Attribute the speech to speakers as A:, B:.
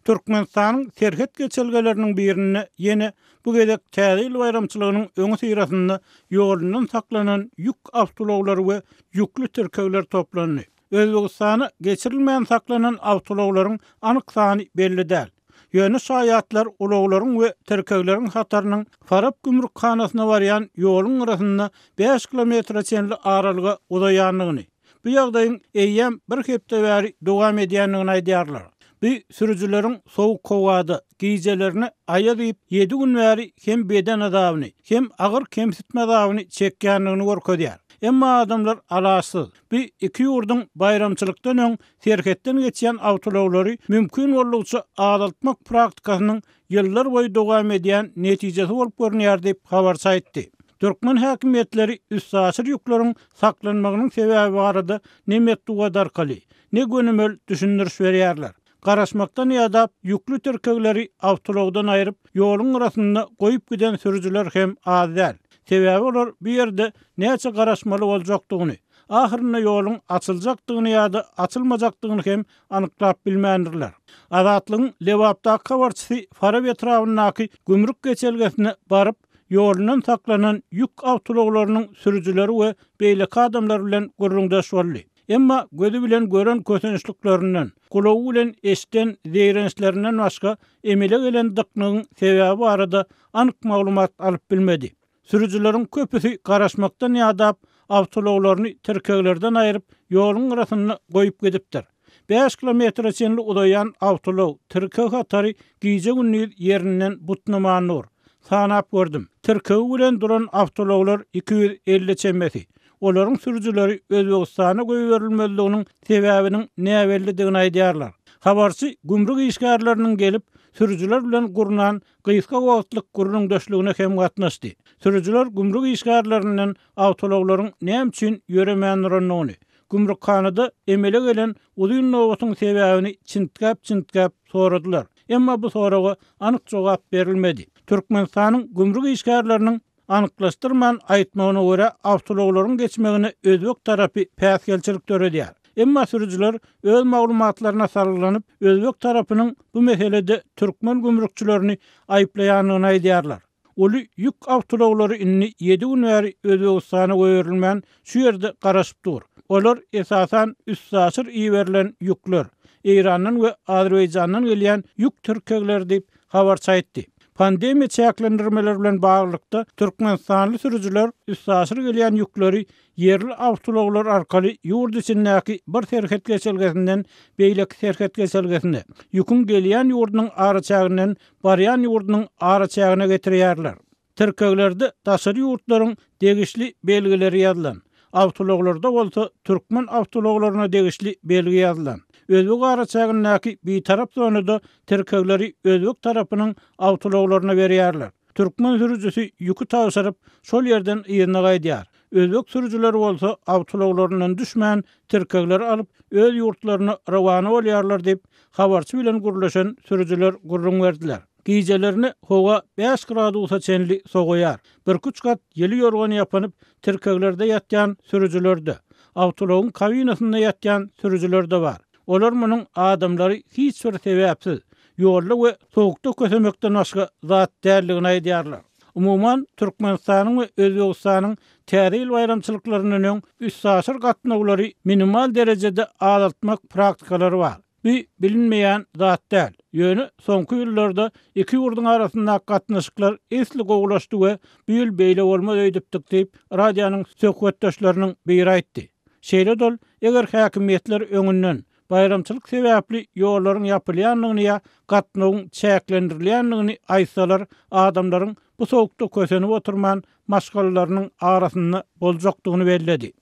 A: Türkmenistanyň serhet geçelgeleriniň birine ýene bu gedek täzil bayramçylygynyň öňü syrasynda ýolundan saklanan ýük awtolawlary we ýüklü terkewler toplandy. Özbegistana geçirilmeýän saklanan awtolawlaryň anyk sany belli däl. Ýöne şaýatlar ulaglaryň we terkewleriň hatarynyň Farap gümrükhanasyna barýan ýoluň arasynda 5 kilometr çenli aralyga uzaýanlygyny. Bu ýagdaýyň eýýäm bir hepde bäri dowam edýänligini aýdýarlar. Bu sürücüleriň sowuk howada giýjelerini aýa diýip 7 gün bäri hem beden azabyny, hem agyr kemsitme azabyny çekýänligini görkezýär. Emma adamlar alasyz. Bu iki ýurdun bayramçylykdan öň serhetden geçýän awtolawlary mümkin bolýança adaltmak praktikasynyň ýyllar boýy dowam edýän netijesi bolup görünýär diýip habar saýtdy. Türkmen häkimetleri üst aşyr ýükleriň saklanmagynyň sebäbi barada näme tugadarkaly, ne gönümel düşündiriş berýärler. Garaşmakdan ýa-da ýüklü terkewleri awtolawdan aýryp ýoluň arasynda goýup giden sürüjüler hem az däl. Sebäbi olar bu ýerde näçe garaşmaly boljakdygyny, ahyrynda ýoluň açyljakdygyny ýa-da açylmajakdygyny hem anyklap bilmändirler. Azatlygyň Lewapda kabarçysy Farap etrafyndaky gümrük geçelgesine baryp ýolundan saklanan ýük awtolawlarynyň sürüjüleri we beýleki adamlar bilen gurrundaş boldy. Emma gözü bilen gören kösençliklerinden, kulağı bilen eşiten zeýrençlerinden başga emele gelen dyknygyň sebäbi barada anyk maglumat alyp bilmedi. Sürüjüleriň köpüsi garaşmakdan ýa-da awtolawlaryny terkewlerden aýryp ýoluň arasynda goýup gidipdir. 5 kilometr çenli uzaýan awtolaw terkew hatary giýje günni ýerinden butnamandyr. Sanap gördüm. Terkew bilen duran awtolawlar 250 çemmesi. Olaryň sürüjüleri Özbegistana goýuberilmeliliginiň sebäbiniň näwellidigini aýdýarlar. Habarçy gümrük işgärleriniň gelip sürüjüler bilen gurunan gysga wagtlyk gurrundaşlygyna hem gatnaşdy. Sürüjüler gümrük işgärlerinden awtolawlaryň näme üçin ýöremänligini, gümrükhanada emele gelen uzun nowatyň sebäbini çyntkap soradylar. Emma bu soraga anyk jogap berilmedi. Türkmenistanyň gümrük işgärleriniň anyklaşdyrman aýtmagyna görä awtolawlaryň geçmegini Özbek tarapy päsgelçilik töredýär. Emma sürüjüler öz maglumatlaryna sarylanyp Özbek tarapynyň bu meselede türkmen gümrükçülerini aýplaýanlygyny aýdýarlar. Oly ýük awtolawlary inni 7 gün bäri Özbegistana goýurilmän şu ýerde garaşyp dur. Olar esasan üst aşyr iýerilen ýükler, Iranyň we Azerbaýjanyň gelýän ýük terkewler diýip habar saýtdy. Pandemiýa çäklendirmeleri bilen baglykda Türkmenistanly sürüjüler üst aşyr gelýän ýükleri yerli awtolawlar arkaly ýurt içindäki bir serhet geçelgesinden beýleki serhet geçelgesine ýükün gelýän ýurdunyň araçagynyň barýan ýurdunyň araçagyna getirýärler. Terkewlerde taşary ýurtlaryň degişli belgileri ýazylan. Awtolawlarda bolsa türkmen awtolawlaryna degişli belgi ýazylan. Özbek araçagyndaky bir tarap zonada terkewleri Özbek tarapynyň awtolawlaryna berýärler. Türkmen sürüjüsi ýükü taşyryp şol ýerden ýerine gaýdýar. Özbek sürüjüleri bolsa awtolawlaryndan düşmän terkewleri alyp öz ýurtlaryna rawany bolýarlar diýip habarçy bilen gurlaşan sürüjüler gurrun berdiler. Giýjelerini howa 5 gradusa çenli soğuyar. Bir küçük ýeli ýorgan ýapanyp terkewlerde ýatýan sürüjülerde, awtolawyň kabinasynda ýatýan sürüjülerde bar. Olar munyň adamlary hiç bir sebäpsiz ýolda we sowukda kösemekden başga zat dälligini aýdýarlar. Umuman Türkmenistanyň we Özbegistanyň täzil bayramçylyklarynyň öň üst aşyr gatnaglary minimal derejede adaltmak praktikalary bar. Bu bilinmeýän zat däl. Ýöne soňky ýyllarda iki ýurdun arasynda gatnaşyklar esli gowlaşdy we bu ýyl beýle bolmaz öýdipdik diýip radionyň söhbetdaşlarynyň biri aýtdy. Şeýle dol, eger häkimetler öňünden bayramçylyk sebäpli ýollaryň ýapylýanlygyny ýa gatnagyň çäklendirilýänligini aýtsalar, adamlaryň bu sowukda kösenip oturman maşgalalarynyň arasynda boljakdygyny belledi.